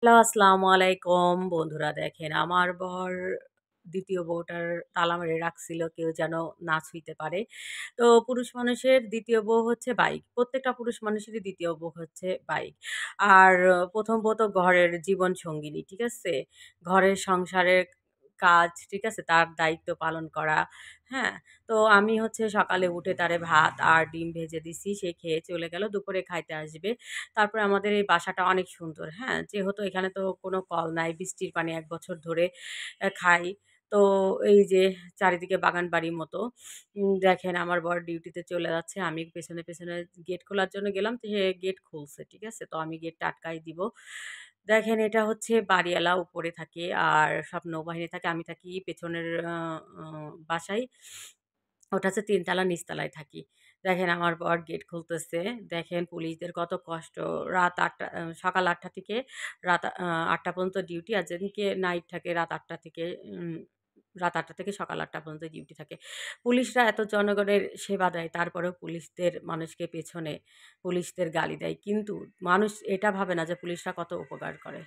Hello, আসসালামু আলাইকুম। বন্ধুরা দেখেন আমার বর ২য় বউটার তালা মেরে রাখছিল কেউ যেন না ছুঁইতে পারে। তো পুরুষ মানুষের ২য় বউ হচ্ছে বাইক। প্রত্যেকটা পুরুষ মানুষেরই ২য় বউ হচ্ছে বাইক। আর ১ম বউ তো ঘরের জীবন সঙ্গিনী, ঠিক আছে? ঘরের সংসারের কাজ, ঠিক আছে? তার দায়িত্ব পালন করা, হ্যাঁ? তো আমি হচ্ছে সকালে উঠে তারে ভাত আর ডিম ভেজে দিছি। সে খেয়ে চলে গেল। দুপুরে খাইতে আসবে। তারপরে আমাদের এই বাসাটা অনেক সুন্দর, হ্যাঁ? যেহেতু এখানে তো কোনো কল নাই, বৃষ্টির পানি ১ বছর ধরে খাই। তো এই যে চারিদিকে বাগান বাড়ির মতো। দেখেন আমার বর ডিউটিতে চলে যাচ্ছে। আমি পেছনে গেট খোলার জন্য গেলাম। তো সে গেট খুলছে, ঠিক আছে? তো আমি গেটটা আটকায় দিব। দেখেন এটা হচ্ছে বাড়িওয়ালা উপরে থাকে আর সব নৌবাহিনী থাকে। আমি থাকি পেছনের আ আ বাসায়। ওটা হচ্ছে ৩ তালা নিচতলায় থাকি। দেখেন আমার বর গেট খুলতেছে। দেখেন পুলিশদের কত কষ্ট। রাত ৮ঃ০০ সকাল ৮ঃ০০ থেকে রাত ৮ঃ০০ পর্যন্ত ডিউটি। আর যেদিনকে নাইট থাকে রাত ৮ঃ০০ থেকে সকাল ৮ঃ০০ পর্যন্ত ডিউটি থাকে। পুলিশরা এত জনগণের সেবা দেয়, তারপরেও পুলিশদের মানুষকে পেছনে পুলিশদের গালি দেয়। কিন্তু মানুষ এটা ভাবে না যে পুলিশরা কত উপকার করে।